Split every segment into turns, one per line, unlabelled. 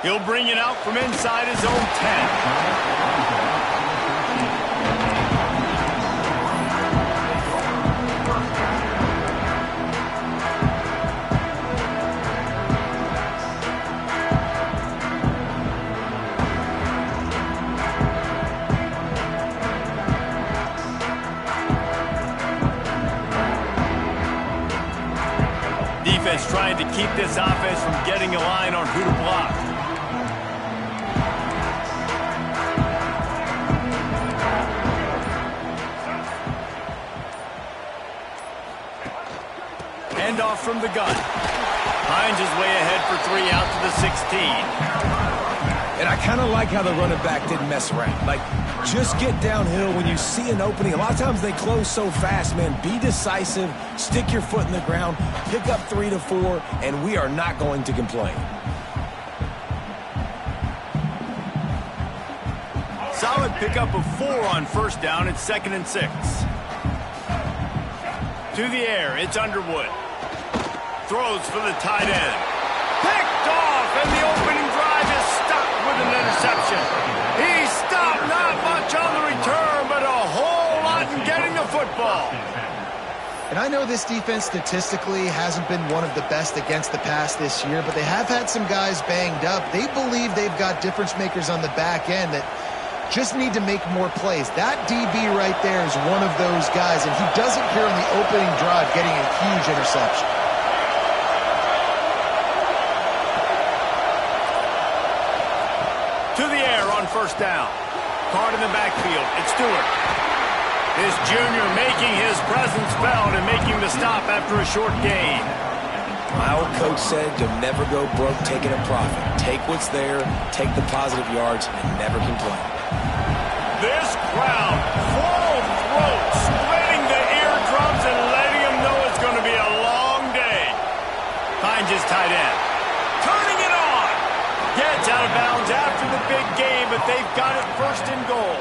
He'll bring it out from inside his own 10. Defense trying to keep this offense from getting a line on who to block. Handoff from the gun. Hines is way ahead for 3 out to the 16.
And I kind of like how the running back didn't mess around. Like, just get downhill when you see an opening. A lot of times they close so fast, man. Be decisive, stick your foot in the ground, pick up 3 to 4, and we are not going to complain.
Solid pickup of 4 on first down. It's 2nd and 6. To the air, it's Underwood. Throws for the tight end. Picked off, and the opening drive is stopped with an interception. He stopped, not much on the return, but a whole lot in getting the football.
And I know this defense statistically hasn't been one of the best against the pass this year, but they have had some guys banged up. They believe they've got difference makers on the back end that just need to make more plays. That DB right there is one of those guys, and he does it here on the opening drive, getting a huge interception.
To the air on first down. Card in the backfield. It's Stewart. This junior making his presence felt and making the stop after a short gain.
My old coach said you'll never go broke taking a profit. Take what's there, take the positive yards, and never complain.
This crowd, full throat, splitting the eardrums and letting them know it's going to be a long day. Finds his tight end. Turning it on. Gets out of bounds after the big game, but they've got it 1st and goal.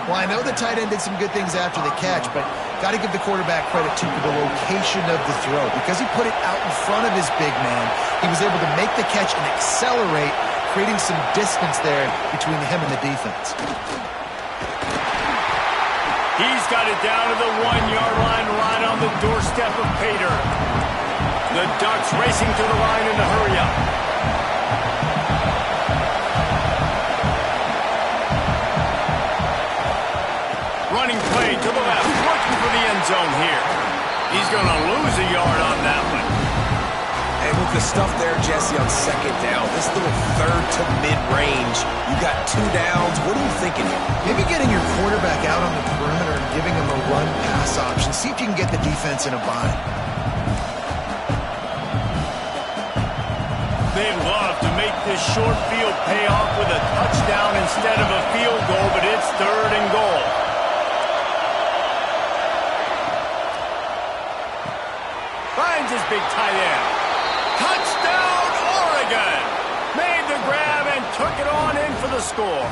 Well, I know the tight end did some good things after the catch, but got to give the quarterback credit, too, for the location of the throw. Because he put it out in front of his big man, he was able to make the catch and accelerate, creating some distance there between him and the defense.
He's got it down to the 1-yard line, right on the doorstep of Pater. The Ducks racing to the line in a hurry up. Running play to the left, looking for the end zone here. He's going to lose a yard on that one.
And with the stuff there, Jesse, on 2nd down, this little 3rd to mid-range, you got 2 downs. What are you thinking here?
Maybe getting your quarterback out on the perimeter and giving him a run-pass option. See if you can get the defense in a bind.
They'd love to make this short field pay off with a touchdown instead of a field goal, but it's 3rd and goal. Finds his big tight end. Touchdown, Oregon! Made the grab and took it on in for the score.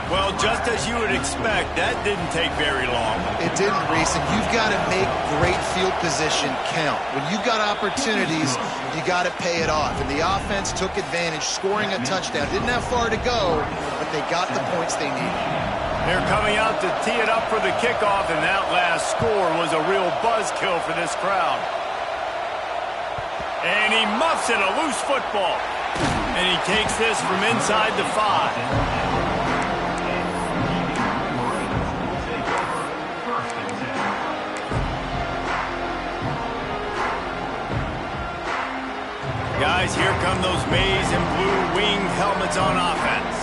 Well, just as you would expect, that didn't take very long.
It didn't, Reese, and you've got to make great field position count. When you've got opportunities, you got to pay it off. And the offense took advantage, scoring a touchdown. Didn't have far to go, but they got the points they needed.
They're coming out to tee it up for the kickoff, and that last score was a real buzzkill for this crowd. And he muffs it, a loose football. And he takes this from inside the 5. Guys, here come those maize and blue winged helmets on offense.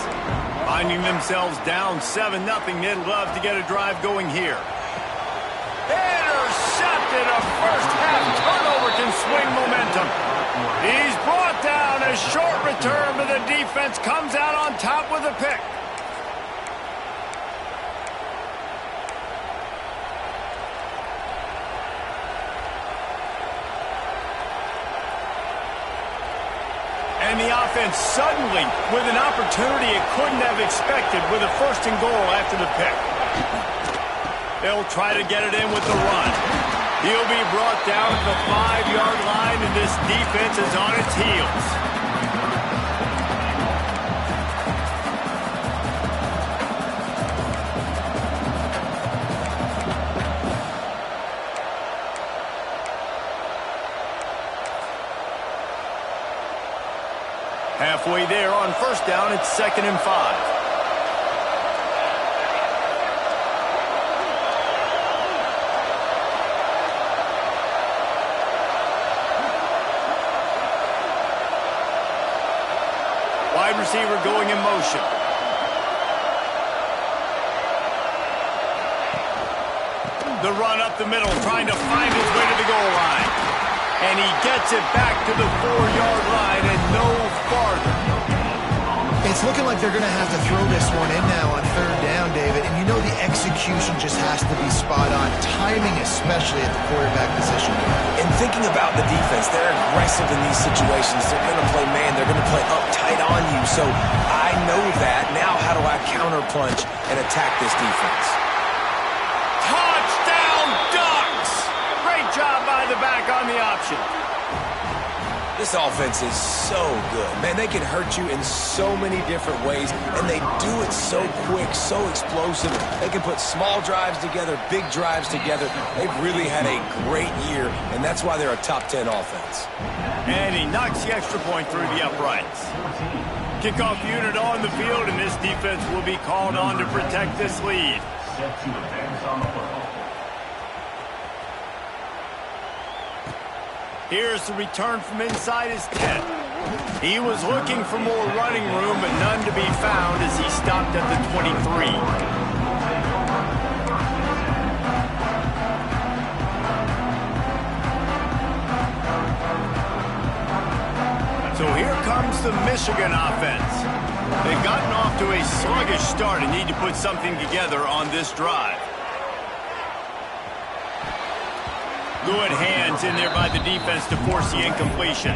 Finding themselves down 7-0, they'd love to get a drive going here. Intercepted, a first-half turnover can swing momentum. He's brought down, a short return, but the defense comes out on top with a pick. And the offense suddenly with an opportunity it couldn't have expected with a 1st and goal after the pick. They'll try to get it in with the run. He'll be brought down at the 5-yard line, and this defense is on its heels. halfway there on first down. It's 2nd and 5. Wide receiver going in motion. The run up the middle, trying to find his way to the goal line. And he gets it back to the 4-yard line and no farther.
It's looking like they're going to have to throw this one in now on 3rd down, David. And you know the execution just has to be spot on. Timing especially at the quarterback position.
And thinking about the defense, they're aggressive in these situations. They're going to play man. They're going to play up tight on you. So I know that. Now how do I counterpunch and attack this defense?
Touchdown Ducks! Great job by the back on the option.
This offense is so good. Man, they can hurt you in so many different ways, and they do it so quick, so explosive. They can put small drives together, big drives together. They've really had a great year, and that's why they're a top 10 offense.
And he knocks the extra point through the uprights. Kickoff unit on the field, and this defense will be called on to protect this lead. Here's the return from inside his 10. He was looking for more running room, but none to be found as he stopped at the 23. So here comes the Michigan offense. They've gotten off to a sluggish start and need to put something together on this drive. Good hands in there by the defense to force the incompletion.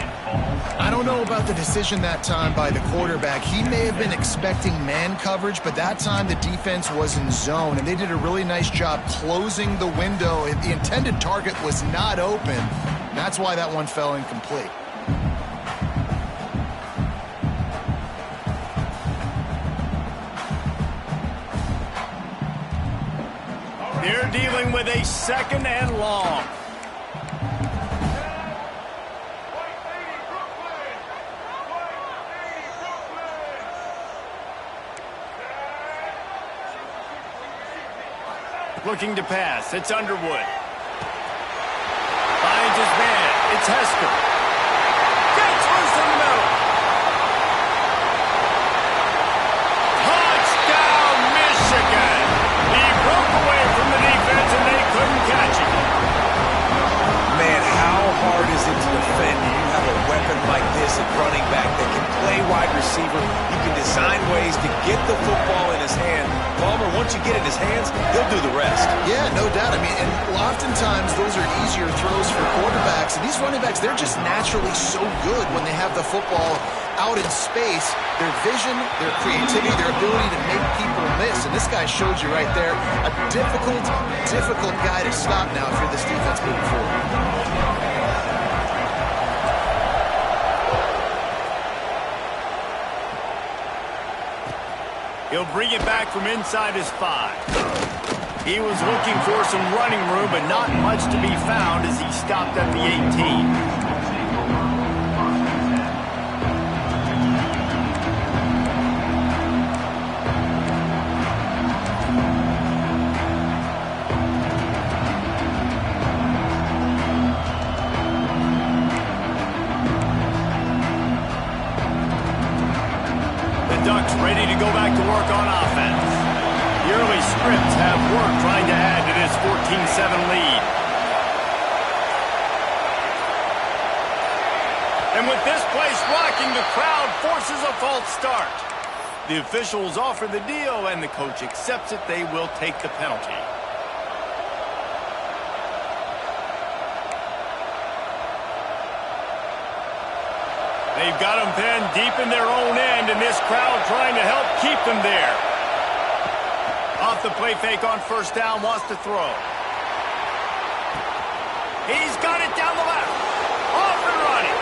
I don't know about the decision that time by the quarterback. He may have been expecting man coverage, but that time the defense was in zone, and they did a really nice job closing the window. The intended target was not open. That's why that one fell incomplete.
They're dealing with a 2nd and long. Looking to pass. It's Underwood. Finds his man. It's Hester. Gets loose in the middle. Touchdown, Michigan. He broke away from the defense and they couldn't catch him.
Man, how hard is it to defend? You have a weapon like this at running back that can play wide receiver. You can design ways to get the football in his hand. Palmer, once you get it in his hands, he'll do the rest.
Yeah, no doubt. I mean, and oftentimes those are easier throws for quarterbacks. And these running backs, they're just naturally so good when they have the football out in space. Their vision, their creativity, their ability to make people miss. And this guy showed you right there, a difficult guy to stop now if you're this defense moving forward.
He'll bring it back from inside his 5. He was looking for some running room, but not much to be found as he stopped at the 18. Ducks ready to go back to work on offense. The early scripts have worked trying to add to this 14-7 lead. And with this place rocking, the crowd forces a false start. The officials offer the deal, and the coach accepts it. They will take the penalty. They've got them pinned deep in their own end, and this crowd trying to help keep them there. Off the play fake on first down, wants to throw. He's got it down the left. Off and running.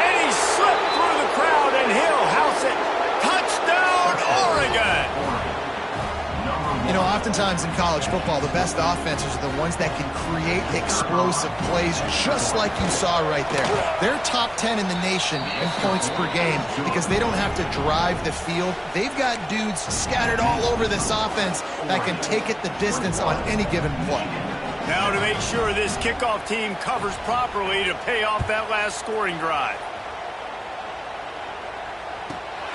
And he slipped through the crowd, and he'll house it. Touchdown, Oregon!
You know, oftentimes in college football, the best offenses are the ones that can create explosive plays just like you saw right there. They're top 10 in the nation in points per game because they don't have to drive the field. They've got dudes scattered all over this offense that can take it the distance on any given play.
Now to make sure this kickoff team covers properly to pay off that last scoring drive.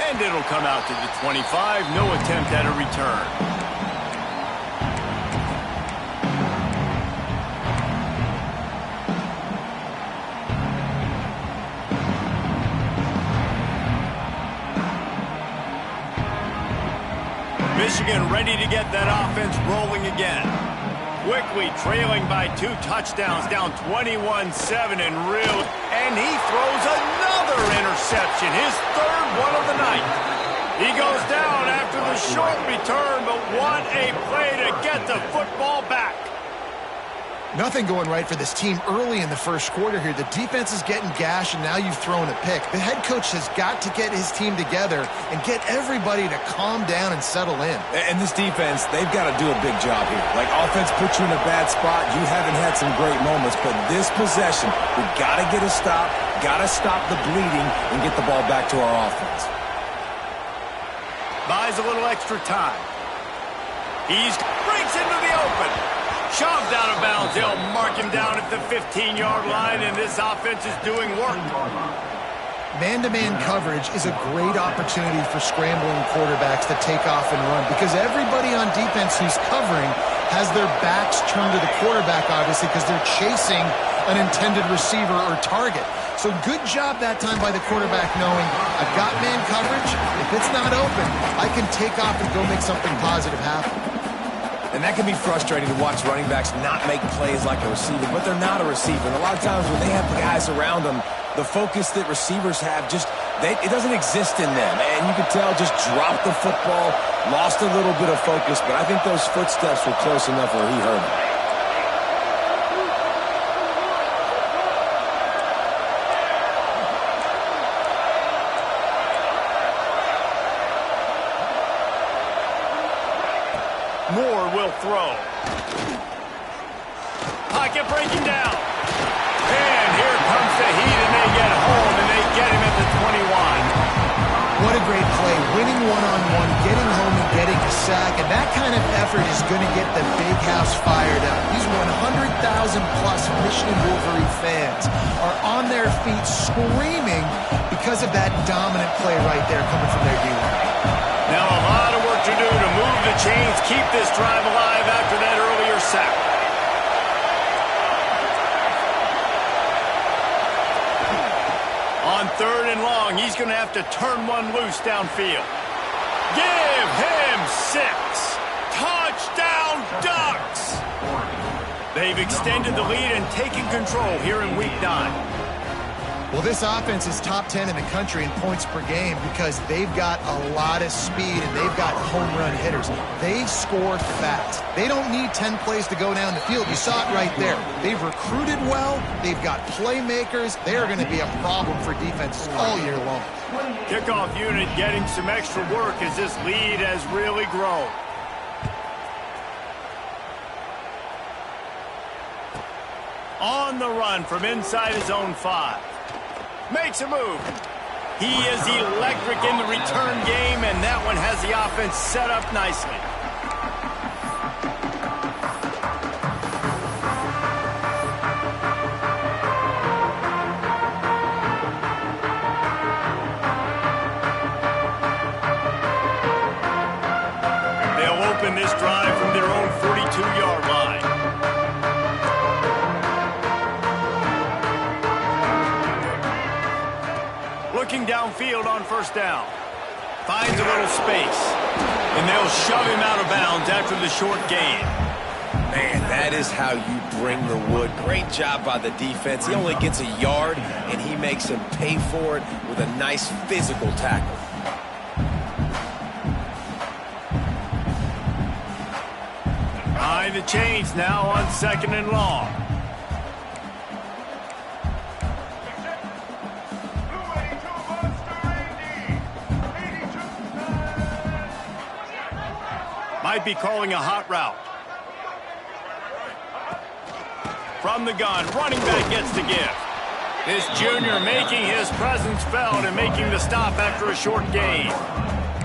And it'll come out to the 25. No attempt at a return. Michigan ready to get that offense rolling again. Quickly trailing by 2 touchdowns, down 21-7 and he throws another interception, his third one of the night. He goes down after the short return, but what a play to get the football back.
Nothing going right for this team early in the first quarter here. The defense is getting gashed, and now you've thrown a pick. The head coach has got to get his team together and get everybody to calm down and settle in.
And this defense, they've got to do a big job here. Like, offense puts you in a bad spot. You haven't had some great moments, but this possession, we got to get a stop, got to stop the bleeding, and get the ball back to our offense.
Buys a little extra time. He breaks into the open. Shoved out of bounds. They'll mark him down at the 15-yard line, and this offense is doing work.
Man-to-man coverage is a great opportunity for scrambling quarterbacks to take off and run because everybody on defense who's covering has their backs turned to the quarterback, obviously, because they're chasing an intended receiver or target. So good job that time by the quarterback knowing I've got man coverage. If it's not open, I can take off and go make something positive happen.
And that can be frustrating to watch running backs not make plays like a receiver, but they're not a receiver. And a lot of times when they have the guys around them, the focus that receivers have it doesn't exist in them. And you can tell just dropped the football, lost a little bit of focus, but I think those footsteps were close enough where he heard them.
Moore will throw. Pocket breaking down. And here comes the heat, and they get home, and they get him at the 21.
What a great play. Winning one-on-one, getting home and getting a sack, and that kind of effort is going to get the big house fired up. These 100,000-plus Michigan Wolverine fans are on their feet screaming because of that dominant play right there coming from their D-line.
Now a lot of work to do to move the chains, keep this drive alive after that earlier sack. On 3rd and long, he's going to have to turn one loose downfield. Give him 6. Touchdown Ducks! They've extended the lead and taken control here in Week 9.
Well, this offense is top 10 in the country in points per game because they've got a lot of speed and they've got home run hitters. They score fast. They don't need 10 plays to go down the field. You saw it right there. They've recruited well. They've got playmakers. They are going to be a problem for defenses all year long.
Kickoff unit getting some extra work as this lead has really grown. On the run from inside his own 5. Makes a move. He is electric in the return game, and that one has the offense set up nicely. They'll open this drive from their own 42-yard line. Looking downfield on 1st down. Finds a little space. And they'll shove him out of bounds after the short gain.
Man, that is how you bring the wood. Great job by the defense. He only gets a yard, and he makes him pay for it with a nice physical tackle.
Behind the chains now on 2nd and long. Might be calling a hot route. From the gun, running back gets the give. This junior making his presence felt and making the stop after a short gain.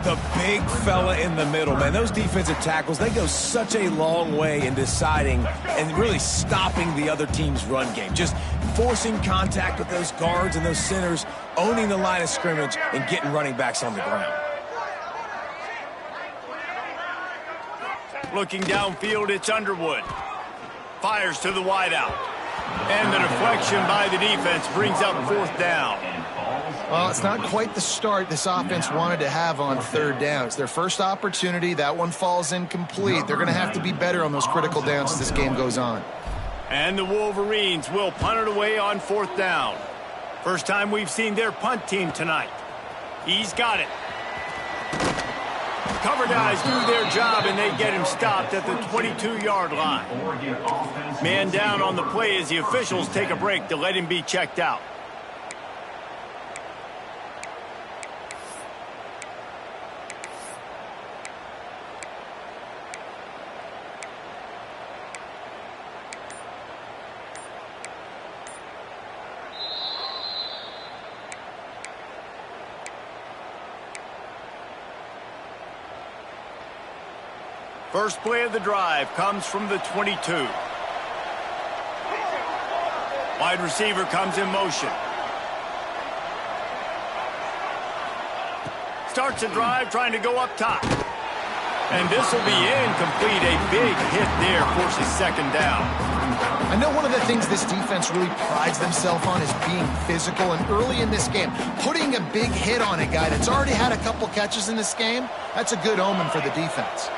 The big fella in the middle, man. Those defensive tackles, they go such a long way in deciding and really stopping the other team's run game. Just forcing contact with those guards and those centers, owning the line of scrimmage, and getting running backs on the ground.
Looking downfield, it's Underwood. Fires to the wideout. And the deflection by the defense brings up 4th down.
Well, it's not quite the start this offense wanted to have on 3rd down. It's their first opportunity. That one falls incomplete. They're going to have to be better on those critical downs as this game goes on.
And the Wolverines will punt it away on 4th down. First time we've seen their punt team tonight. He's got it. Cover guys do their job, and they get him stopped at the 22-yard line. Man down on the play as the officials take a break to let him be checked out. First play of the drive comes from the 22. Wide receiver comes in motion. Starts a drive trying to go up top. And this will be incomplete. A big hit there forces 2nd down.
I know one of the things this defense really prides themselves on is being physical, and early in this game, putting a big hit on a guy that's already had a couple catches in this game, that's a good omen for the defense.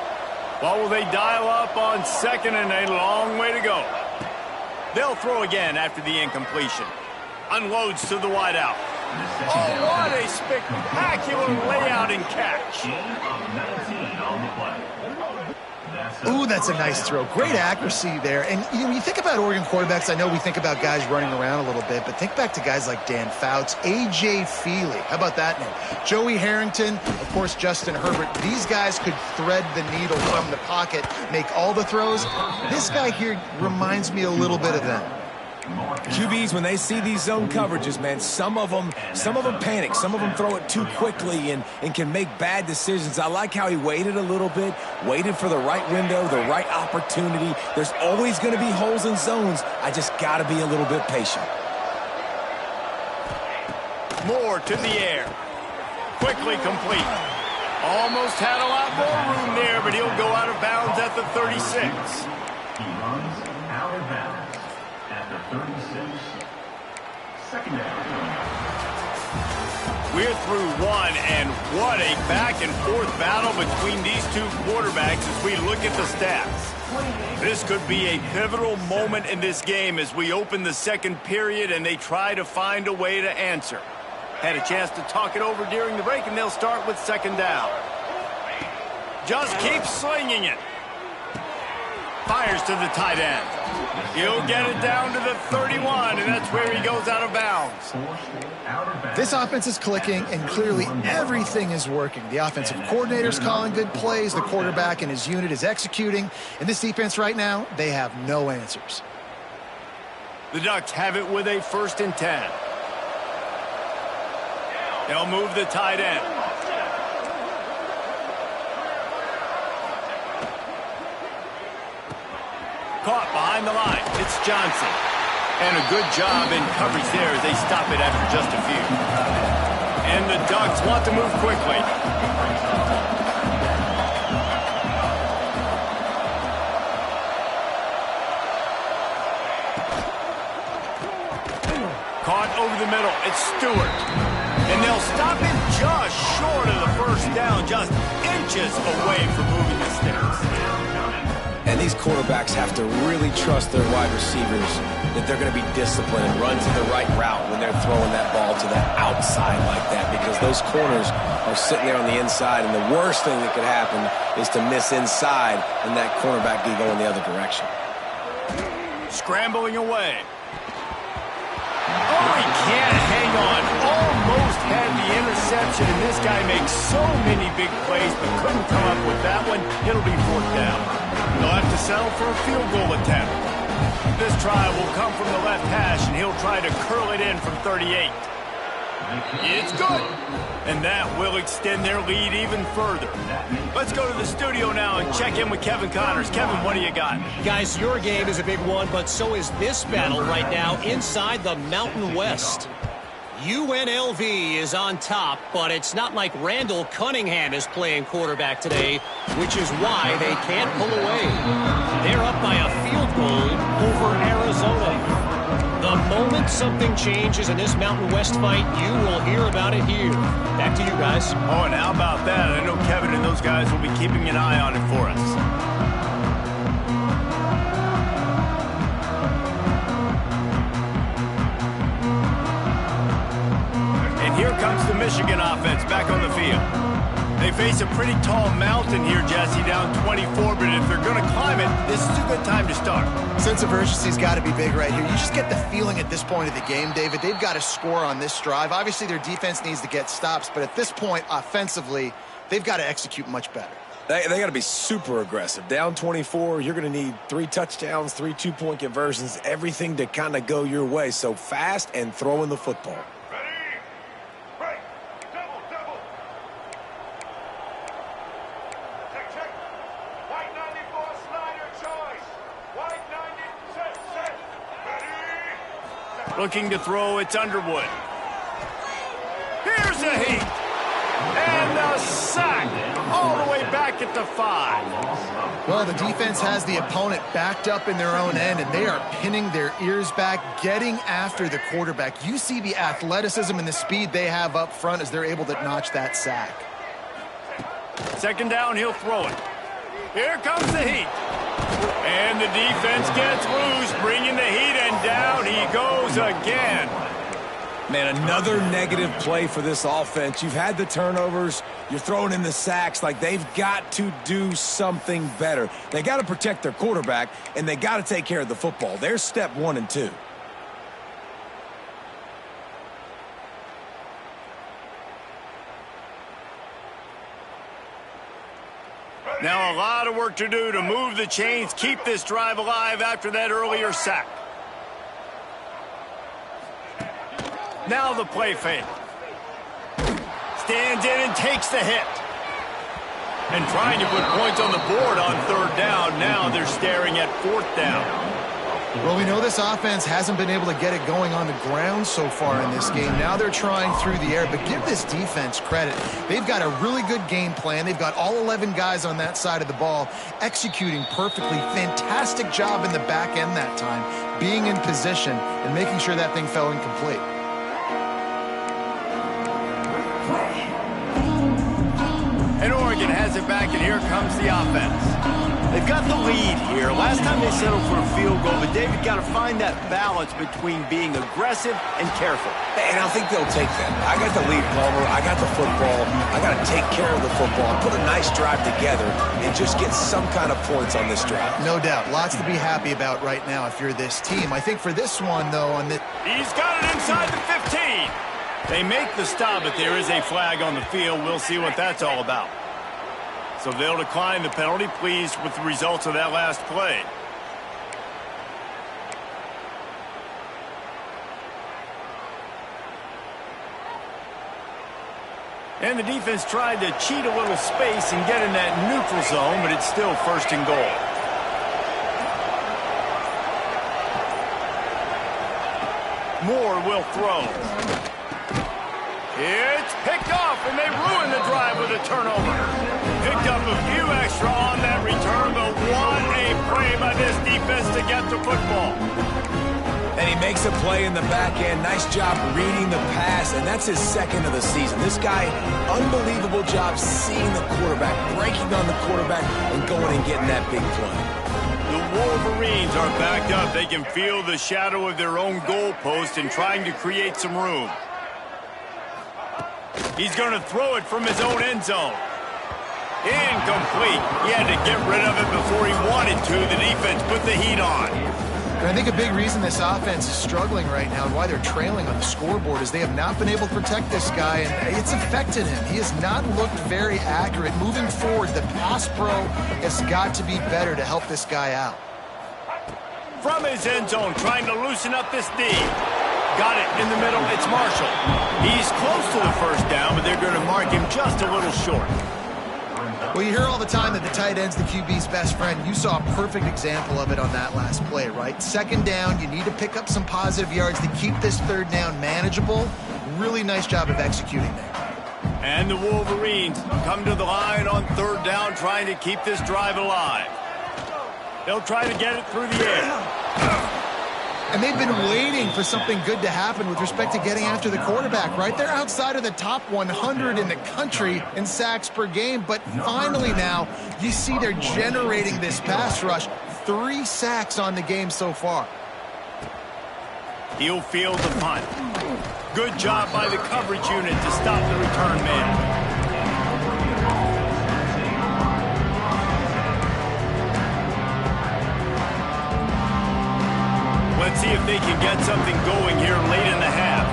Well, will they dial up on 2nd and a long way to go? They'll throw again after the incompletion. Unloads to the wideout. Oh, what a spectacular layout and catch.
Ooh, that's a nice throw. Great accuracy there. And you know, when you think about Oregon quarterbacks, I know we think about guys running around a little bit, but think back to guys like Dan Fouts, A.J. Feely. How about that name? Joey Harrington, of course, Justin Herbert. These guys could thread the needle from the pocket, make all the throws. This guy here reminds me a little bit of them.
QBs, when they see these zone coverages, man, some of them panic. Some of them throw it too quickly and can make bad decisions. I like how he waited a little bit, waited for the right window, the right opportunity. There's always going to be holes in zones. I just got to be a little bit patient.
More to the air. Quickly complete. Almost had a lot more room there, but he'll go out of bounds at the 36.
He runs out of bounds. 36, 2nd down.
We're through one, and what a back-and-forth battle between these two quarterbacks as we look at the stats. This could be a pivotal moment in this game as we open the 2nd period and they try to find a way to answer. Had a chance to talk it over during the break, and they'll start with 2nd down. Just keep slinging it. Fires to the tight end. He'll get it down to the 31, and that's where he goes out of bounds.
This offense is clicking, and clearly everything is working. The offensive coordinator's calling good plays. The quarterback and his unit is executing. And this defense right now, they have no answers.
The Ducks have it with a 1st and 10. They'll move the tight end. Caught behind the line. It's Johnson. And a good job in coverage there as they stop it after just a few. And the Ducks want to move quickly. Caught over the middle. It's Stewart. And they'll stop it just short of the 1st down, just inches away from moving the sticks.
And these quarterbacks have to really trust their wide receivers that they're going to be disciplined and run to the right route when they're throwing that ball to the outside like that, because those corners are sitting there on the inside, and the worst thing that could happen is to miss inside and that cornerback be going the other direction.
Scrambling away. Oh, he can't hang on. Almost had the interception, and this guy makes so many big plays but couldn't come up with that one. It'll be fourth down. They'll have to settle for a field goal attempt. This try will come from the left hash, and he'll try to curl it in from 38. It's good. And that will extend their lead even further. Let's go to the studio now and check in with Kevin Connors. Kevin, what do you got?
Guys, your game is a big one, but so is this battle right now inside the Mountain West. UNLV is on top, but it's not like Randall Cunningham is playing quarterback today, which is why they can't pull away. They're up by a field goal over Arizona. The moment something changes in this Mountain West fight, you will hear about it here. Back to you guys.
Oh, and how about that? I know Kevin and those guys will be keeping an eye on it for us. And here comes the Michigan offense back on the field. They face a pretty tall mountain here, Jesse, down 24, but if they're going to climb it, this is a good time to start.
Sense of urgency's got to be big right here. You just get the feeling at this point of the game, David, they've got to score on this drive. Obviously, their defense needs to get stops, but at this point, offensively, they've got to execute much better.
They got to be super aggressive. Down 24, you're going to need 3 touchdowns, 3 two-point conversions, everything to kind of go your way. So fast and throwing the football.
Looking to throw, it's Underwood. Here's a heat. And a sack all the way back at the 5.
Well, the defense has the opponent backed up in their own end, and they are pinning their ears back, getting after the quarterback. You see the athleticism and the speed they have up front as they're able to notch that sack.
Second down, he'll throw it. Here comes the heat. And the defense gets loose, bringing the heat, and down he goes again.
Man, another negative play for this offense. You've had the turnovers. You're throwing in the sacks. Like, they've got to do something better. They got to protect their quarterback, and they got to take care of the football. There's step 1 and 2.
Now a lot of work to do to move the chains, keep this drive alive after that earlier sack. Now the play fake. Stands in and takes the hit. And trying to put points on the board on third down. Now they're staring at fourth down.
Well, we know this offense hasn't been able to get it going on the ground so far in this game. Now they're trying through the air, but give this defense credit. They've got a really good game plan. They've got all 11 guys on that side of the ball executing perfectly. Fantastic job in the back end that time, being in position and making sure that thing fell incomplete.
And Oregon has it back, and here comes the offense. They've got the lead here. Last time they settled for a field goal, but David got to find that balance between being aggressive and careful.
And I think they'll take that. I got the lead, Palmer. I got the football. I got to take care of the football, put a nice drive together, and just get some kind of points on this drive.
No doubt. Lots to be happy about right now if you're this team. I think for this one, though,
He's got it inside the 15. They make the stop, but there is a flag on the field. We'll see what that's all about. So they'll decline the penalty, pleased with the results of that last play. And the defense tried to cheat a little space and get in that neutral zone, but it's still first and goal. Moore will throw. It's picked off, and they ruin the drive with a turnover. Picked up a few extra on that return, but what a play by this defense to get the football.
And he makes a play in the back end. Nice job reading the pass, and that's his second of the season. This guy, unbelievable job seeing the quarterback, breaking on the quarterback, and going and getting that big play.
The Wolverines are backed up. They can feel the shadow of their own goalpost and trying to create some room. He's going to throw it from his own end zone. Incomplete. He had to get rid of it before he wanted to. The defense put the heat on.
And I think a big reason this offense is struggling right now and why they're trailing on the scoreboard is they have not been able to protect this guy, and it's affected him. He has not looked very accurate. Moving forward, the pass pro has got to be better to help this guy out.
From his end zone, trying to loosen up this D. Got it in the middle. It's Marshall. He's close to the first down, but they're going to mark him just a little short.
Well, you hear all the time that the tight end's the QB's best friend. You saw a perfect example of it on that last play, right? Second down, you need to pick up some positive yards to keep this third down manageable. Really nice job of executing there.
And the Wolverines come to the line on third down, trying to keep this drive alive. They'll try to get it through the air.
And they've been waiting for something good to happen with respect to getting after the quarterback, right? They're outside of the top 100 in the country in sacks per game, but finally now you see they're generating this pass rush. 3 sacks on the game so far.
He'll field the punt. Good job by the coverage unit to stop the return man. Let's see if they can get something going here late in the half.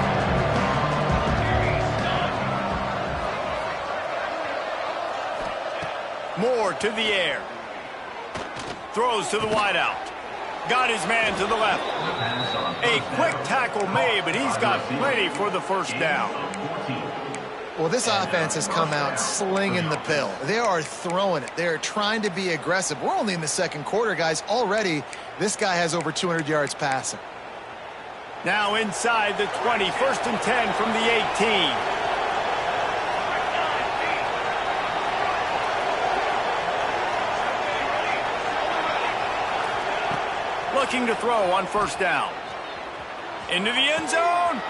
Moore to the air. Throws to the wideout. Got his man to the left. A quick tackle made, but he's got plenty for the first down.
Well, this offense has come out slinging the pill. They are throwing it. They are trying to be aggressive. We're only in the second quarter, guys. Already, this guy has over 200 yards passing.
Now inside the 20, 1st and 10 from the 18. Looking to throw on first down. Into the end zone.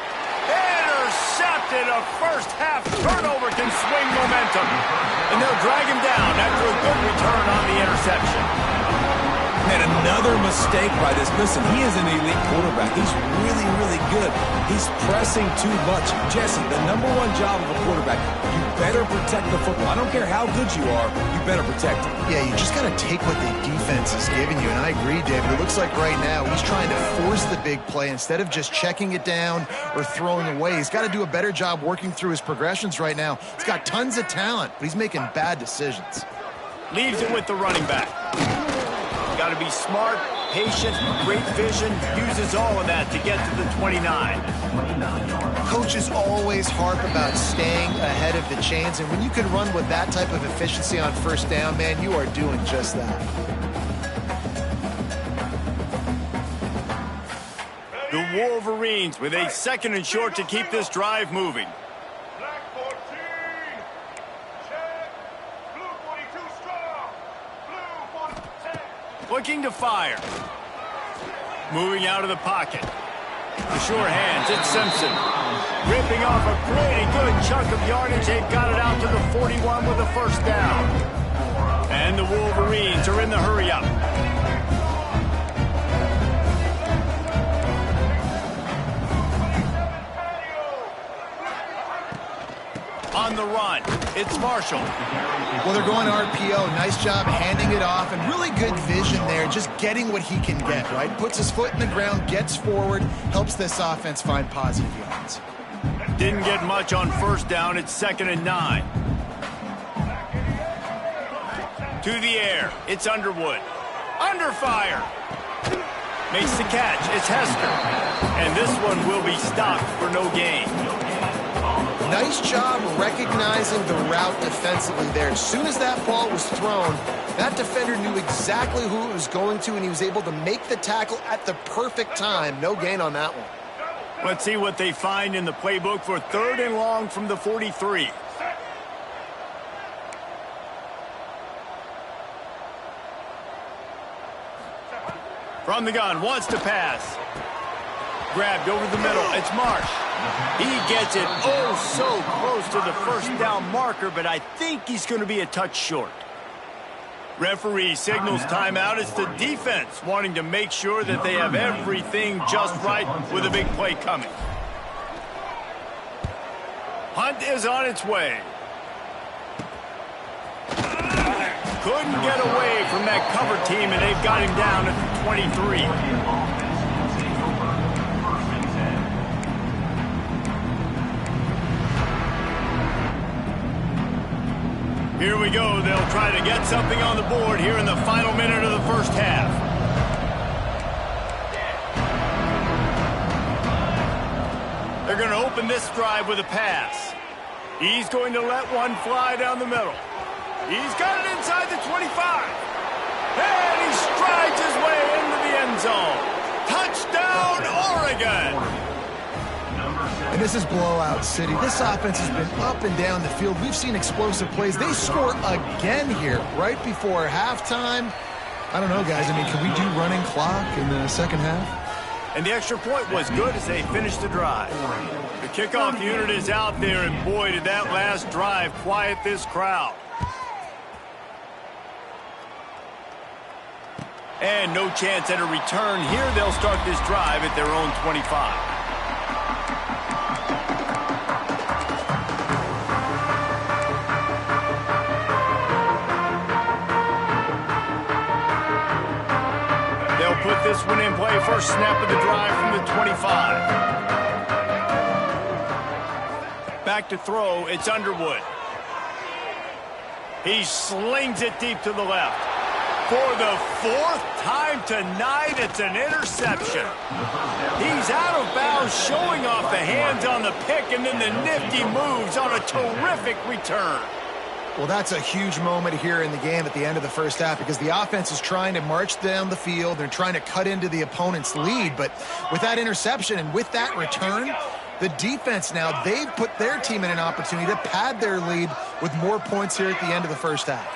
Intercepted. A first half turnover can swing momentum. And they'll drag him down after a good return on the interception.
And another mistake by this. Listen, he is an elite quarterback. He's really, really good. He's pressing too much. Jesse, the #1 job of a quarterback, you better protect the football. I don't care how good you are, you better protect it.
Yeah, you just got to take what the defense is giving you, and I agree, David. It looks like right now he's trying to force the big play instead of just checking it down or throwing away. He's got to do a better job working through his progressions right now. He's got tons of talent, but he's making bad decisions.
Leaves it with the running back. Got to be smart, patient, great vision. Uses all of that to get to the 29.
Coaches always harp about staying ahead of the chains, and when you can run with that type of efficiency on first down, man, you are doing just that.
The Wolverines with a 2nd and short to keep this drive moving. Looking to fire. Moving out of the pocket. The sure hands, it's Simpson. Ripping off a pretty good chunk of yardage. They've got it out to the 41 with a first down. And the Wolverines are in the hurry-up. On the run, it's Marshall.
Well, they're going RPO. Nice job handing it off, and really good vision there, just getting what he can get, right? Puts his foot in the ground, gets forward, helps this offense find positive yards.
Didn't get much on first down. It's 2nd and 9. To the air, it's Underwood. Under fire. Makes the catch, it's Hester. And this one will be stopped for no gain.
Nice job recognizing the route defensively there. As soon as that ball was thrown, that defender knew exactly who it was going to, and he was able to make the tackle at the perfect time. No gain on that one.
Let's see what they find in the playbook for 3rd and long from the 43. From the gun, wants to pass. Grabbed over the middle, it's Marsh. He gets it so close to the first down marker, but I think he's going to be a touch short. Referee signals timeout. It's the defense wanting to make sure that they have everything just right with a big play coming. Hunt is on its way. Couldn't get away from that cover team, and they've got him down at the 23. Here we go. They'll try to get something on the board here in the final minute of the first half. They're going to open this drive with a pass. He's going to let one fly down the middle. He's got it inside the 25. And he strides his way into the end zone. Touchdown, Oregon!
And this is blowout city. This offense has been up and down the field. We've seen explosive plays. They score again here right before halftime. I don't know, guys. I mean, can we do running clock in the second half?
And the extra point was good as they finished the drive. The kickoff unit is out there, and boy, did that last drive quiet this crowd. And no chance at a return here. They'll start this drive at their own 25. Put this one in play. First snap of the drive from the 25. Back to throw. It's Underwood. He slings it deep to the left. For the fourth time tonight, it's an interception. He's out of bounds, showing off the hands on the pick, and then the nifty moves on a terrific return.
Well, that's a huge moment here in the game at the end of the first half because the offense is trying to march down the field. They're trying to cut into the opponent's lead. But with that interception and with that return, the defense now, they've put their team in an opportunity to pad their lead with more points here at the end of the first half.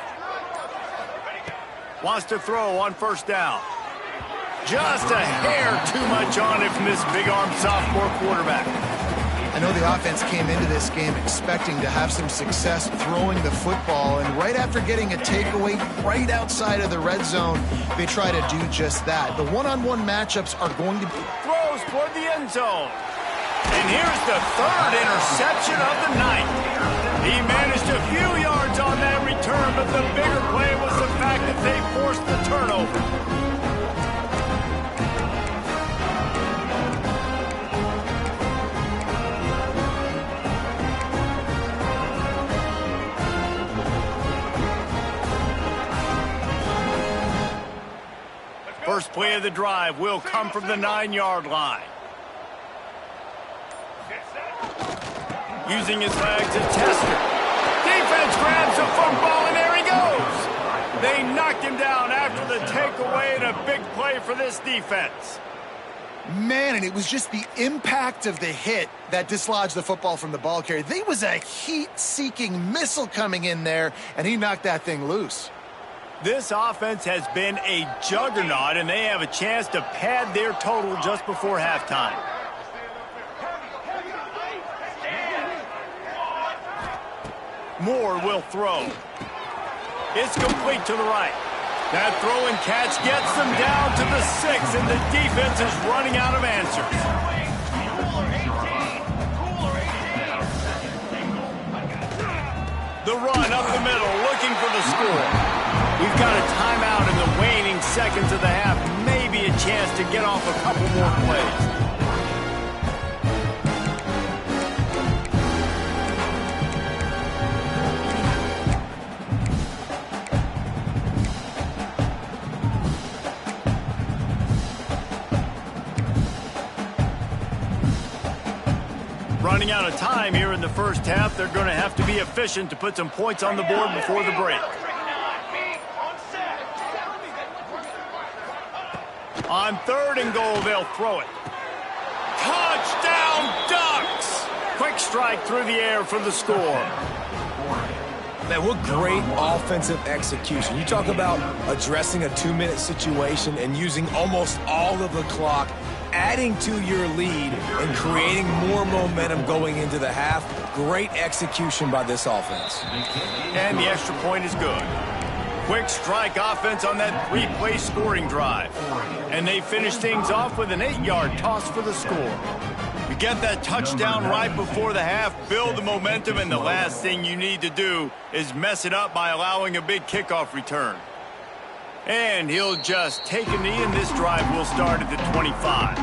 Wants to throw on first down. Just a hair too much on it from this big-armed sophomore quarterback.
I know the offense came into this game expecting to have some success throwing the football, and right after getting a takeaway right outside of the red zone, they try to do just that. The one-on-one matchups are going to be...
Throws toward the end zone. And here's the third interception of the night. He managed a few yards on that return, but the bigger play was the fact that they forced the turnover. First play of the drive will come from the 9-yard line. Using his legs, a tester. Defense grabs the football, and there he goes. They knocked him down after the takeaway, and a big play for this defense.
Man, and it was just the impact of the hit that dislodged the football from the ball carrier. There was a heat-seeking missile coming in there, and he knocked that thing loose.
This offense has been a juggernaut, and they have a chance to pad their total just before halftime. Moore will throw. It's complete to the right. That throw and catch gets them down to the 6, and the defense is running out of answers. The run up the middle, looking for the score. We've got a timeout in the waning seconds of the half. Maybe a chance to get off a couple more plays. Running out of time here in the first half. They're going to have to be efficient to put some points on the board before the break. On 3rd and goal, they'll throw it. Touchdown, Ducks! Quick strike through the air for the score.
Man, what great offensive execution. You talk about addressing a 2-minute situation and using almost all of the clock, adding to your lead and creating more momentum going into the half. Great execution by this offense.
And the extra point is good. Quick strike offense on that 3-play scoring drive. And they finish things off with an 8-yard toss for the score. You get that touchdown right before the half, build the momentum, and the last thing you need to do is mess it up by allowing a big kickoff return. And he'll just take a knee, and this drive will start at the 25.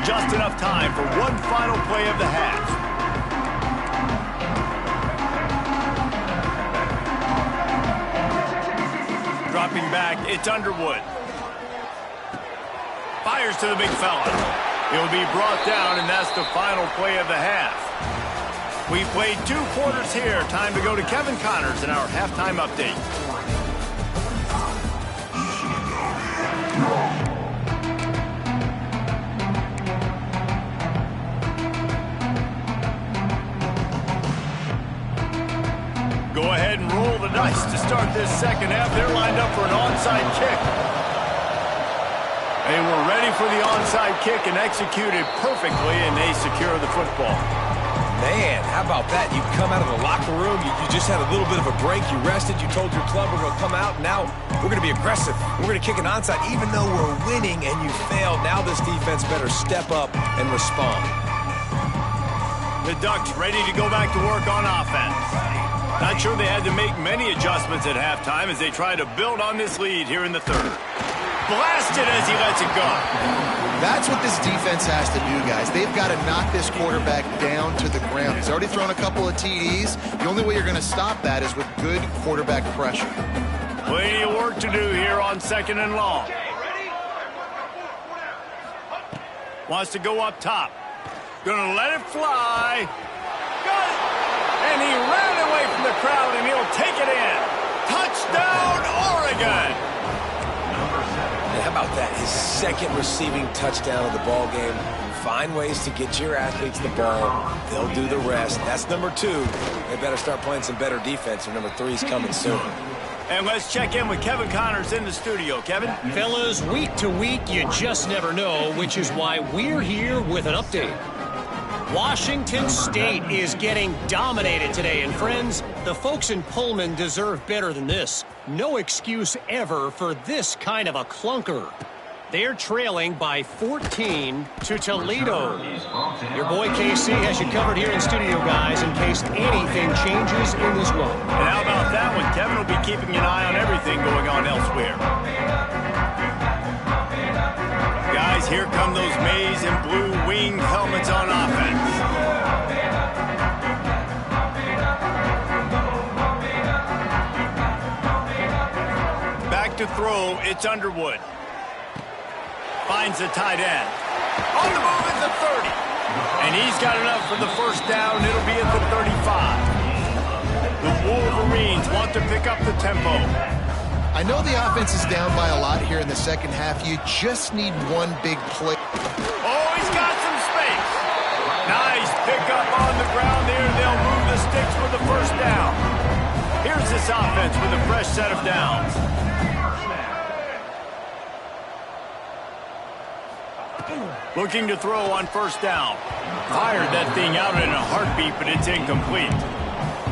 Just enough time for one final play of the half. Dropping back, it's Underwood. Fires to the big fella. He'll be brought down, and that's the final play of the half. We played 2 quarters here. Time to go to Kevin Connors in our halftime update. Go ahead and roll the dice to start this second half. They're lined up for an onside kick. They were ready for the onside kick and executed perfectly, and they secure the football.
Man, how about that? You come out of the locker room, you just had a little bit of a break, you rested, you told your club we're going to come out, and now we're going to be aggressive. We're going to kick an onside, even though we're winning and you failed. Now this defense better step up and respond.
The Ducks ready to go back to work on offense. Not sure they had to make many adjustments at halftime as they try to build on this lead here in the third. Blasted as he lets it go.
That's what this defense has to do, guys. They've got to knock this quarterback down to the ground. He's already thrown a couple of TDs. The only way you're going to stop that is with good quarterback pressure.
Plenty of work to do here on 2nd and long. Wants to go up top. Gonna let it fly. Got it! And he ran away from the crowd, and he'll take it in. Touchdown, Oregon!
How about that? His second receiving touchdown of the ball game. Find ways to get your athletes the ball. They'll do the rest. That's number 2. They better start playing some better defense, or number 3's coming soon.
And let's check in with Kevin Connors in the studio. Kevin?
Fellas, week to week, you just never know, which is why we're here with an update. Washington State is getting dominated today, and friends, the folks in Pullman deserve better than this. No excuse ever for this kind of a clunker. They're trailing by 14 to Toledo. Your boy KC has you covered here in studio, guys, in case anything changes in this one.
And how about that one? Kevin will be keeping an eye on everything going on elsewhere. Guys, here come those maize and blue winged helmets on offense. Back to throw, it's Underwood. Finds the tight end. On the move at the 30. And he's got enough for the first down. It'll be at the 35. The Wolverines want to pick up the tempo.
I know the offense is down by a lot here in the second half. You just need one big play.
Oh, he's got some space. Nice pickup on the ground there. They'll move the sticks for the first down. Here's this offense with a fresh set of downs. Looking to throw on first down. Fired that thing out in a heartbeat, but it's incomplete.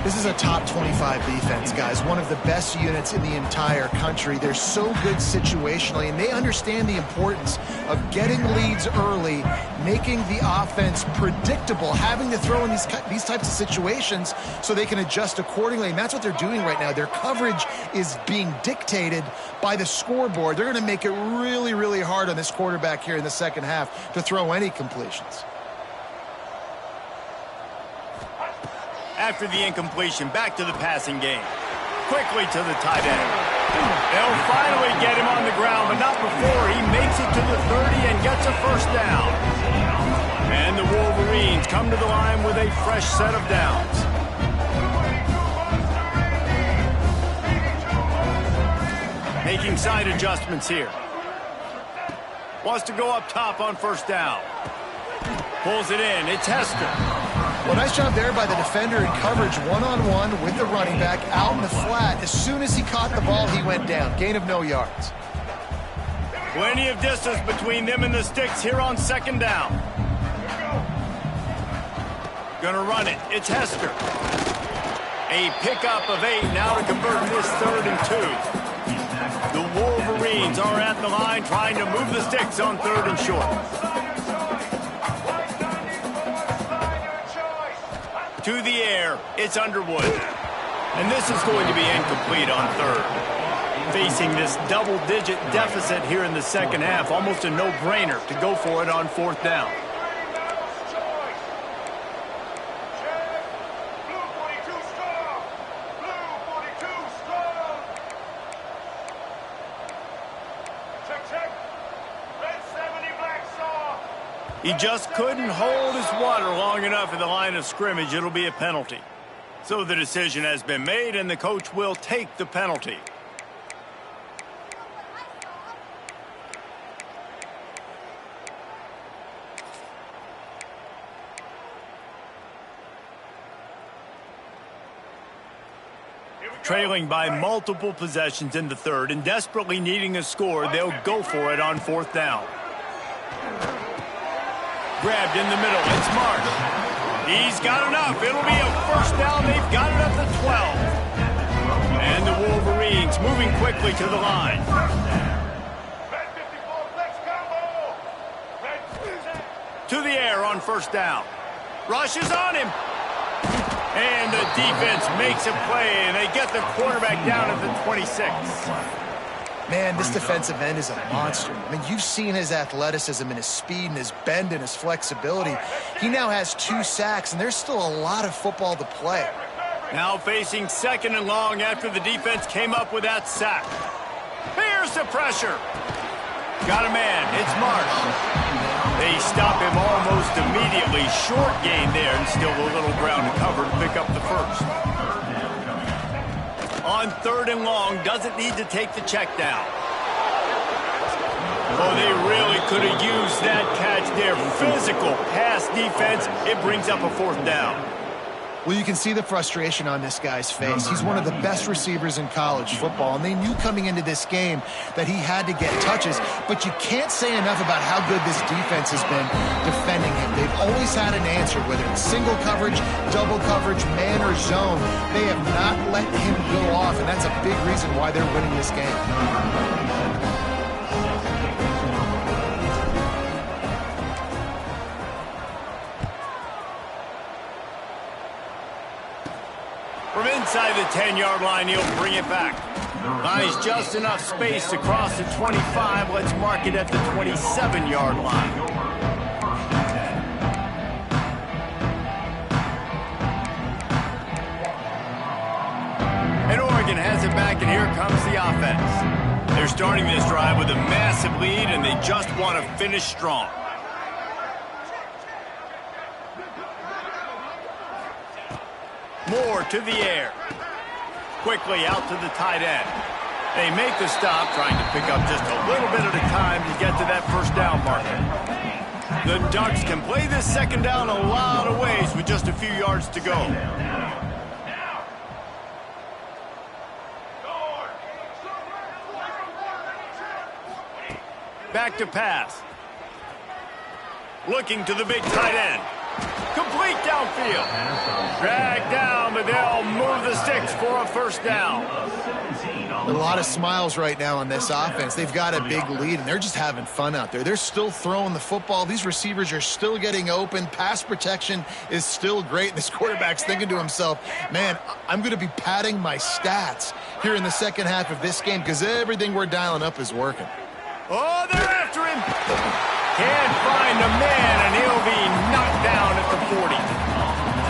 This is a top 25 defense, guys. One of the best units in the entire country. They're so good situationally, and they understand the importance of getting leads early, making the offense predictable, having to throw in these types of situations so they can adjust accordingly. And that's what they're doing right now. Their coverage is being dictated by the scoreboard. They're going to make it really, really hard on this quarterback here in the second half to throw any completions.
After the incompletion, back to the passing game. Quickly to the tight end. They'll finally get him on the ground, but not before he makes it to the 30 and gets a first down. And the Wolverines come to the line with a fresh set of downs. Making side adjustments here. Wants to go up top on first down. Pulls it in. It's Hester.
Well, nice job there by the defender in coverage one-on-one with the running back out in the flat. As soon as he caught the ball, he went down. Gain of no yards.
Plenty of distance between them and the sticks here on second down. Gonna run it. It's Hester. A pickup of 8 now to convert this 3rd and 2. The Wolverines are at the line trying to move the sticks on 3rd and short. To the air, it's Underwood. And this is going to be incomplete on 3rd. Facing this double-digit deficit here in the second half, almost a no-brainer to go for it on 4th down. He just couldn't hold his water long enough at the line of scrimmage. It'll be a penalty. So the decision has been made, and the coach will take the penalty. Trailing by multiple possessions in the 3rd and desperately needing a score, they'll go for it on 4th down. Grabbed in the middle, it's Marsh. He's got enough. It'll be a 1st down. They've got it up to 12. And the Wolverines moving quickly to the line. To the air on 1st down. Rush is on him. And the defense makes a play, and they get the quarterback down at the 26.
Man, this defensive end is a monster. I mean, you've seen his athleticism and his speed and his bend and his flexibility. He now has 2 sacks, and there's still a lot of football to play.
Now facing 2nd and long after the defense came up with that sack. Here's the pressure. Got a man. It's Marsh. They stop him almost immediately. Short gain there, and still a little ground to cover to pick up the 1st. On 3rd and long, doesn't need to take the check down. Oh, they really could have used that catch there. Physical pass defense. It brings up a 4th down.
Well, you can see the frustration on this guy's face. He's one of the best receivers in college football, and they knew coming into this game that he had to get touches, but you can't say enough about how good this defense has been defending him. They've always had an answer, whether it's single coverage, double coverage, man or zone. They have not let him go off, and that's a big reason why they're winning this game.
From inside the 10-yard line, he'll bring it back. Buys just enough space to cross the 25. Let's mark it at the 27-yard line. And Oregon has it back, and here comes the offense. They're starting this drive with a massive lead, and they just want to finish strong. Moore to the air. Quickly out to the tight end. They make the stop, trying to pick up just a little bit at a time to get to that 1st down marker. The Ducks can play this 2nd down a lot of ways with just a few yards to go. Back to pass. Looking to the big tight end. Complete downfield. Dragged down, but they'll move the sticks for a 1st down.
A lot of smiles right now on this offense. They've got a big lead, and they're just having fun out there. They're still throwing the football. These receivers are still getting open. Pass protection is still great. This quarterback's thinking to himself, man, I'm going to be padding my stats here in the second half of this game because everything we're dialing up is working.
Oh, they're after him. Can't find a man, and he'll be knocked down at the 40.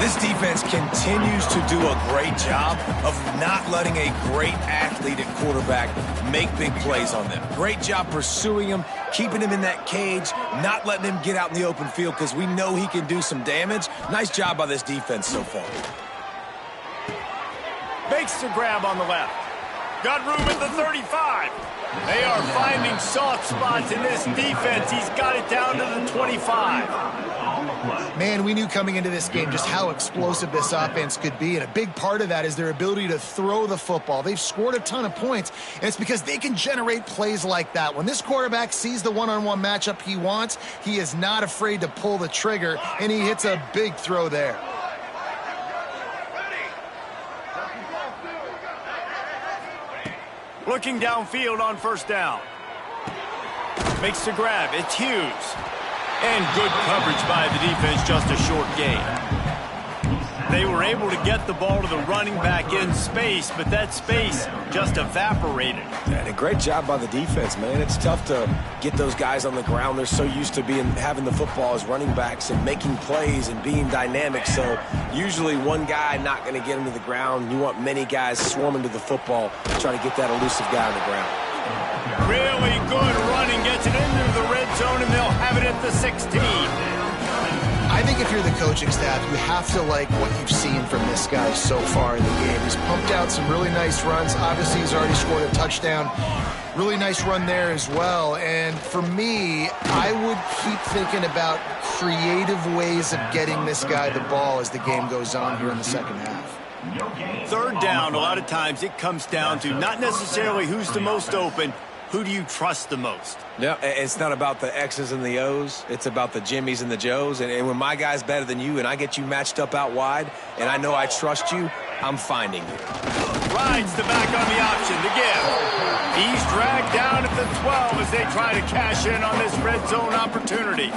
This defense continues to do a great job of not letting a great athlete at quarterback make big plays on them. Great job pursuing him, keeping him in that cage, not letting him get out in the open field because we know he can do some damage. Nice job by this defense so far.
Makes the grab on the left. Got room at the 35. They are finding soft spots in this defense. He's got it down to the 25.
Man, we knew coming into this game just how explosive this offense could be, and a big part of that is their ability to throw the football. They've scored a ton of points, and it's because they can generate plays like that. When this quarterback sees the one-on-one matchup he wants, he is not afraid to pull the trigger, and he hits a big throw there.
Looking downfield on first down. Makes the grab. It's Hughes. And good coverage by the defense, just a short gain. They were able to get the ball to the running back in space, but that space just evaporated.
And a great job by the defense, man. It's tough to get those guys on the ground. They're so used to having the football as running backs and making plays and being dynamic. So usually one guy not going to get him to the ground. You want many guys swarming to the football, trying to get that elusive guy on the ground.
Really good running, gets it into the red zone, and they'll have it at the 16.
I think if you're the coaching staff, you have to like what you've seen from this guy so far in the game. He's pumped out some really nice runs. Obviously, he's already scored a touchdown. Really nice run there as well. And for me, I would keep thinking about creative ways of getting this guy the ball as the game goes on here in the second half.
Third down, a lot of times it comes down to not necessarily who's the most open, who do you trust the most?
Yeah, it's not about the X's and the O's. It's about the Jimmys and the Joes. And when my guy's better than you and I get you matched up out wide and I know I trust you, I'm finding you.
Rides the back on the option to give. He's dragged down at the 12 as they try to cash in on this red zone opportunity.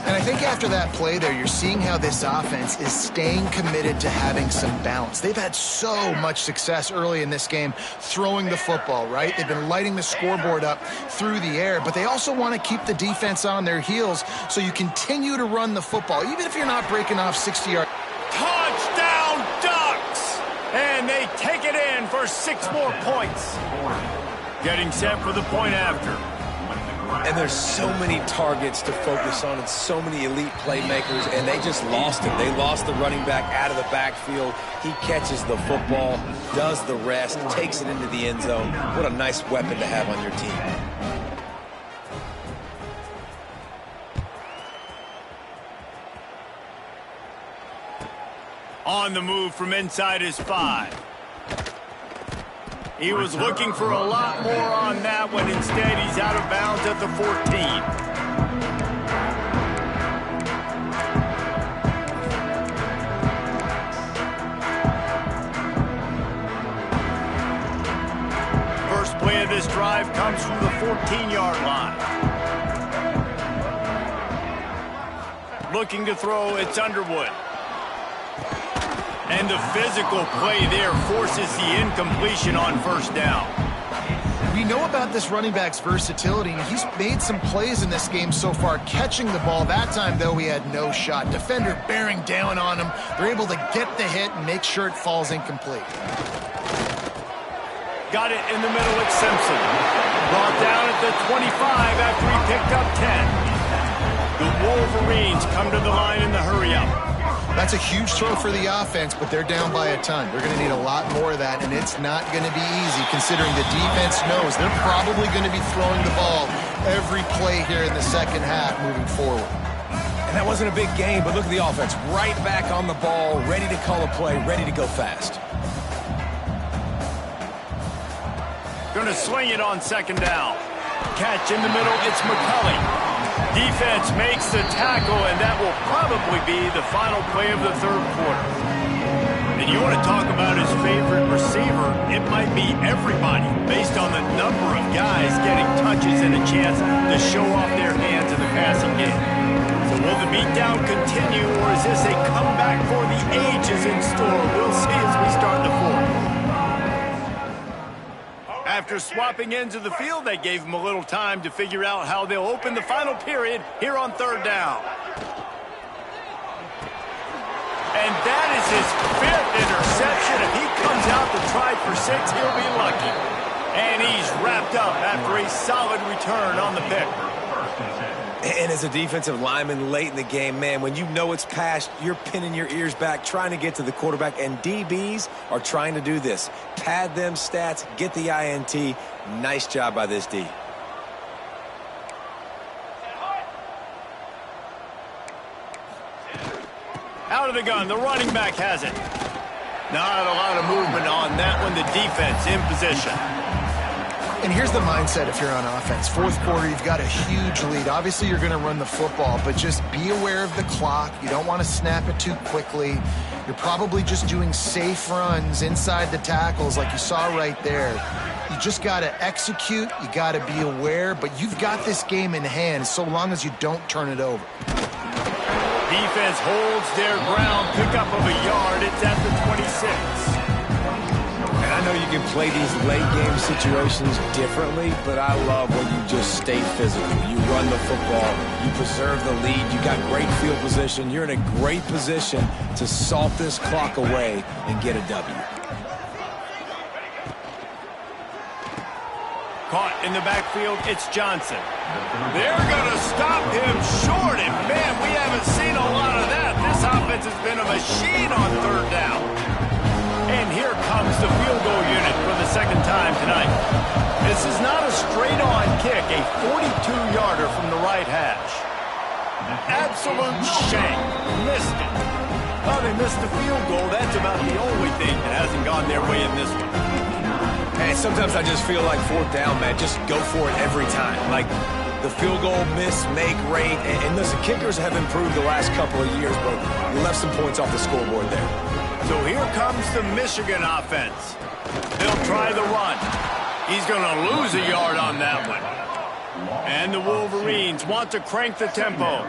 And I think after that play there, you're seeing how this offense is staying committed to having some balance. They've had so much success early in this game throwing the football, right? They've been lighting the scoreboard up through the air, but they also want to keep the defense on their heels so you continue to run the football, even if you're not breaking off 60-yard.
Touchdown Ducks! And they take it in for 6 more points. Getting set for the point after.
And there's so many targets to focus on and so many elite playmakers, and they just lost him. They lost the running back out of the backfield. He catches the football, does the rest, takes it into the end zone. What a nice weapon to have on your team.
On the move from inside his 5. He was looking for a lot more on that one. Instead, he's out of bounds at the 14. First play of this drive comes from the 14-yard line. Looking to throw, it's Underwood. And the physical play there forces the incompletion on first down.
We know about this running back's versatility, and he's made some plays in this game so far, catching the ball. That time, though, he had no shot. Defender bearing down on him. They're able to get the hit and make sure it falls incomplete.
Got it in the middle at Simpson. Brought down at the 25 after he picked up 10. The Wolverines come to the line in the hurry-up.
That's a huge throw for the offense, but they're down by a ton. They're going to need a lot more of that, and it's not going to be easy considering the defense knows they're probably going to be throwing the ball every play here in the second half moving forward.
And that wasn't a big game, but look at the offense. Right back on the ball, ready to call a play, ready to go fast.
Going to swing it on second down. Catch in the middle, it's McCulley. Defense makes the tackle, and that will probably be the final play of the third quarter. And you want to talk about his favorite receiver, it might be everybody, based on the number of guys getting touches and a chance to show off their hands in the passing game. So will the beatdown continue, or is this a comeback for the ages in store? We'll see as we start the fourth. After swapping ends of the field, they gave him a little time to figure out how they'll open the final period here on third down. And that is his 5th interception. If he comes out to try for 6, he'll be lucky. And he's wrapped up after a solid return on the pick.
And as a defensive lineman late in the game, man, when you know it's past, you're pinning your ears back, trying to get to the quarterback, and DBs are trying to do this. Pad them stats, get the INT. Nice job by this D.
Out of the gun, the running back has it. Not a lot of movement on that one, the defense in position.
And here's the mindset if you're on offense. Fourth quarter, you've got a huge lead. Obviously, you're going to run the football, but just be aware of the clock. You don't want to snap it too quickly. You're probably just doing safe runs inside the tackles like you saw right there. You just got to execute. You got to be aware. But you've got this game in hand so long as you don't turn it over.
Defense holds their ground. Pickup of a yard. It's at the 26.
And I know you can play these late game situations differently, but I love when you just stay physical. You run the football, you preserve the lead, you got great field position. You're in a great position to salt this clock away and get a W.
Caught in the backfield, it's Johnson. They're going to stop him short, and man, we haven't seen a lot of that. This offense has been a machine on third down. And here comes the field goal unit for the second time tonight. This is not a straight-on kick, a 42-yarder from the right hash. Absolute shame. Missed it. Well, they missed the field goal. That's about the only thing that hasn't gone their way in this one.
Hey, sometimes I just feel like fourth down, man. Just go for it every time. Like the field goal miss-make rate. And listen, kickers have improved the last couple of years, but we left some points off the scoreboard there.
So here comes the Michigan offense. They'll try the run. He's going to lose a yard on that one. And the Wolverines want to crank the tempo.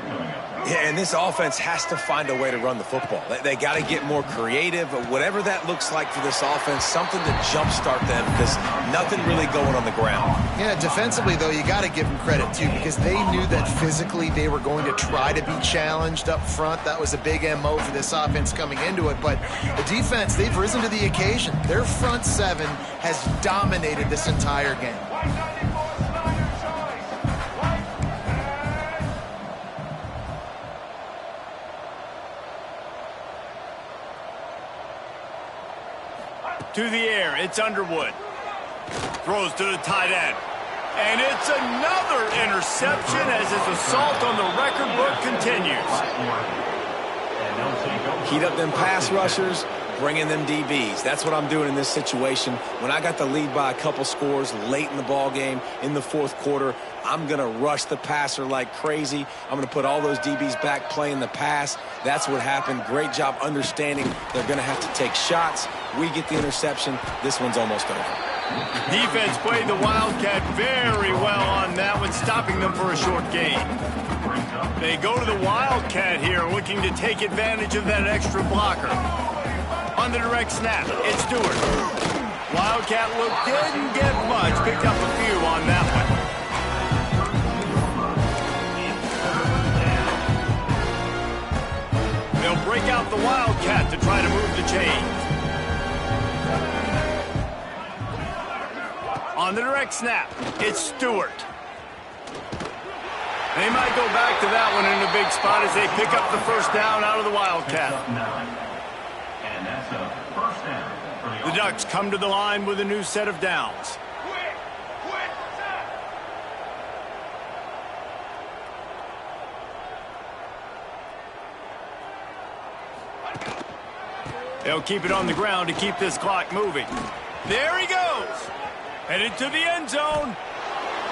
Yeah, and this offense has to find a way to run the football. They got to get more creative, whatever that looks like for this offense, something to jumpstart them because nothing really going on the ground.
Yeah, defensively, though, you got to give them credit, too, because they knew that physically they were going to try to be challenged up front. That was a big MO for this offense coming into it. But the defense, they've risen to the occasion. Their front seven has dominated this entire game.
To the air, it's Underwood. Throws to the tight end. And it's another interception as his assault on the record book continues.
Heat up them pass rushers, bring in them DBs. That's what I'm doing in this situation. When I got the lead by a couple scores late in the ball game, in the fourth quarter, I'm going to rush the passer like crazy. I'm going to put all those DBs back playing the pass. That's what happened. Great job understanding they're going to have to take shots. We get the interception. This one's almost over.
Defense played the Wildcat very well on that one, stopping them for a short gain. They go to the Wildcat here, looking to take advantage of that extra blocker. On the direct snap, it's Stewart. Wildcat look didn't get much, picked up a few on that one. They'll break out the Wildcat to try to move the chains. On the direct snap, it's Stewart. They might go back to that one in a big spot as they pick up the first down out of the Wildcat.
And that's a first down for
The Ducks come to the line with a new set of downs. They'll keep it on the ground to keep this clock moving. There he goes. Headed to the end zone.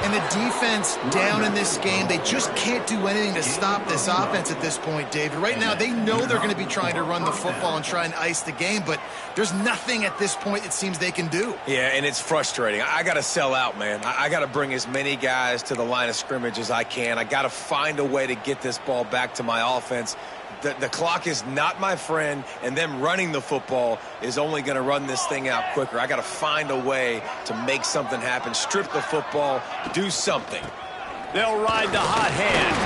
And the defense down in this game, they just can't do anything to stop this offense at this point, David. Right now, they know they're going to be trying to run the football and try and ice the game, but there's nothing at this point it seems they can do.
Yeah, and it's frustrating. I got to sell out, man. I got to bring as many guys to the line of scrimmage as I can. I got to find a way to get this ball back to my offense. The clock is not my friend, and them running the football is only going to run this thing out quicker. I got to find a way to make something happen, strip the football, do something.
They'll ride the hot hand.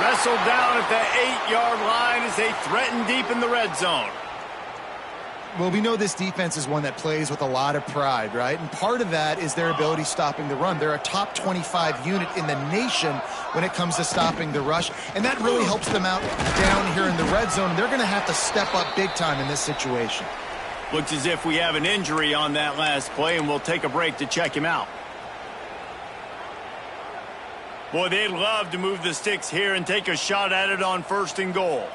Wrestled down at the 8-yard line as they threaten deep in the red zone.
Well, we know this defense is one that plays with a lot of pride, right? And part of that is their ability stopping the run. They're a top 25 unit in the nation when it comes to stopping the rush, and that really helps them out down here in the red zone. They're going to have to step up big time in this situation.
Looks as if we have an injury on that last play, and we'll take a break to check him out. Boy, they'd love to move the sticks here and take a shot at it on 1st and goal.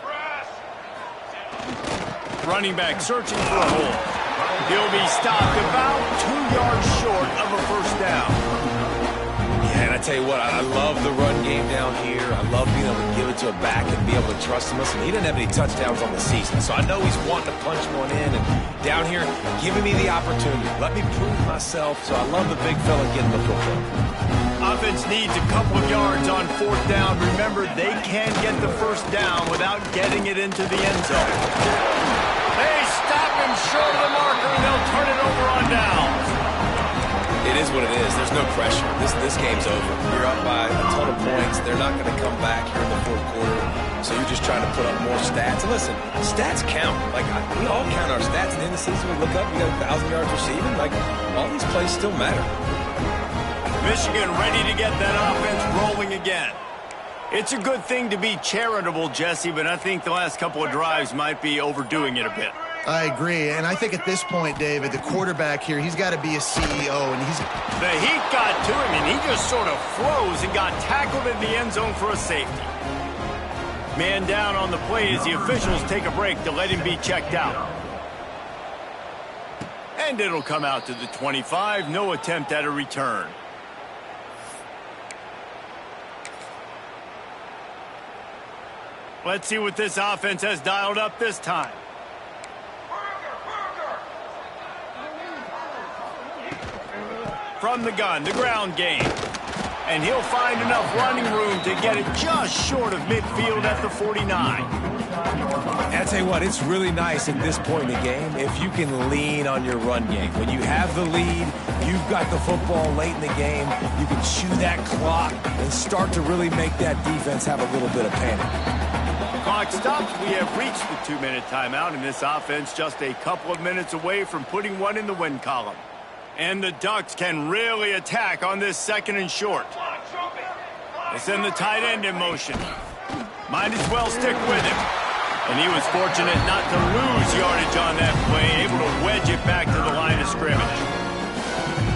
Running back searching for a hole. He'll be stopped about 2 yards short of a first down.
Yeah, and I tell you what, I love the run game down here. I love being able to give it to a back and be able to trust him. Listen, he didn't have any touchdowns on the season, so I know he's wanting to punch one in. And down here, giving me the opportunity. Let me prove myself, so I love the big fella getting the football.
Offense needs a couple of yards on 4th down. Remember, they can get the 1st down without getting it into the end zone. They stop him short of the marker, and they'll turn it over on downs.
It is what it is. There's no pressure. This game's over. You're up by a ton of points. They're not going to come back here in the 4th quarter. So you're just trying to put up more stats. And listen, stats count. Like, we all count our stats. At the end of the season, we look up, we got 1,000 yards receiving. Like, all these plays still matter.
Michigan ready to get that offense rolling again. It's a good thing to be charitable, Jesse, but I think the last couple of drives might be overdoing it a bit.
I agree, and I think at this point, David, the quarterback here, he's got to be a CEO, and
The heat got to him, and he just sort of froze and got tackled in the end zone for a safety. Man down on the play as the officials take a break to let him be checked out. And it'll come out to the 25, no attempt at a return. Let's see what this offense has dialed up this time. From the gun, the ground game. And he'll find enough running room to get it just short of midfield at the 49.
And I tell you what, it's really nice at this point in the game if you can lean on your run game. When you have the lead, you've got the football late in the game, you can chew that clock and start to really make that defense have a little bit of panic.
Clock stops. We have reached the 2-minute timeout, and this offense just a couple of minutes away from putting one in the win column. And the Ducks can really attack on this 2nd and short. They send the tight end in motion. Might as well stick with him. And he was fortunate not to lose yardage on that play, able to wedge it back to the line of scrimmage.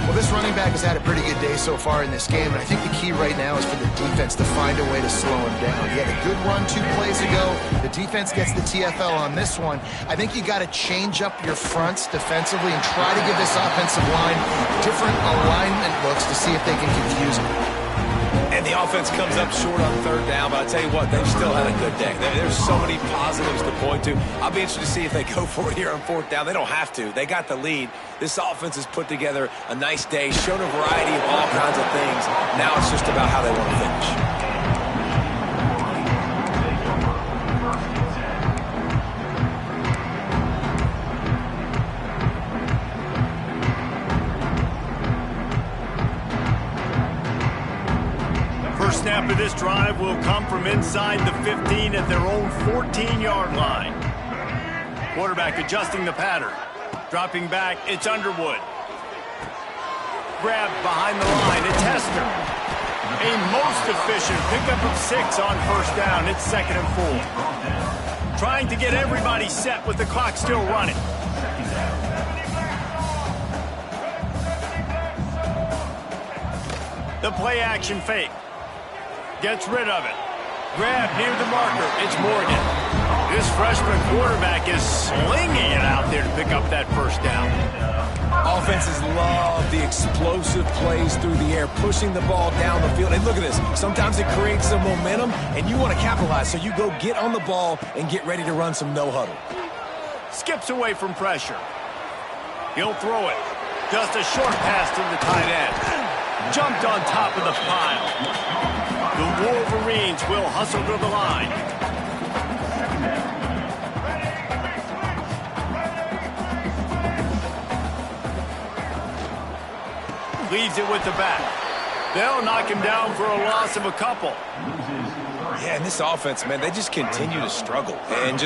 Well, this running back has had a pretty good day so far in this game, and I think the key right now is for the defense to find a way to slow him down. He had a good run 2 plays ago. The defense gets the TFL on this one. I think you got to change up your fronts defensively and try to give this offensive line different alignment looks to see if they can confuse him.
And the offense comes up short on 3rd down, but I'll tell you what, they've still had a good day. There's so many positives to point to. I'll be interested to see if they go for it here on 4th down. They don't have to. They got the lead. This offense has put together a nice day, shown a variety of all kinds of things. Now it's just about how they want to finish.
Snap of this drive will come from inside the 15 at their own 14-yard line. Quarterback adjusting the pattern. Dropping back, it's Underwood. Grabbed behind the line, it's Hester. A most efficient pickup of 6 on 1st down. It's 2nd and 4. Trying to get everybody set with the clock still running. The play action fake. Gets rid of it. Grab near the marker. It's Morgan. This freshman quarterback is slinging it out there to pick up that 1st down.
Offenses love the explosive plays through the air, pushing the ball down the field. And look at this. Sometimes it creates some momentum, and you want to capitalize. So you go get on the ball and get ready to run some no-huddle.
Skips away from pressure. He'll throw it. Just a short pass to the tight end. Jumped on top of the pile. The Wolverines will hustle to the line. Leaves it with the back. They'll knock him down for a loss of a couple.
Yeah, and this offense, man, they just continue to struggle. And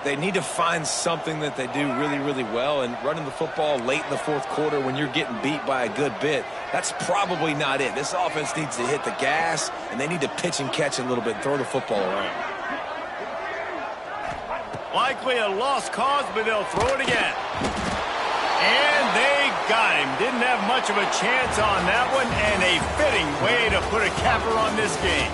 they need to find something that they do really, really well. And running the football late in the 4th quarter when you're getting beat by a good bit, that's probably not it. This offense needs to hit the gas, and they need to pitch and catch a little bit and throw the football around.
Likely a lost cause, but they'll throw it again. And they got him. Didn't have much of a chance on that one, and a fitting way to put a capper on this game.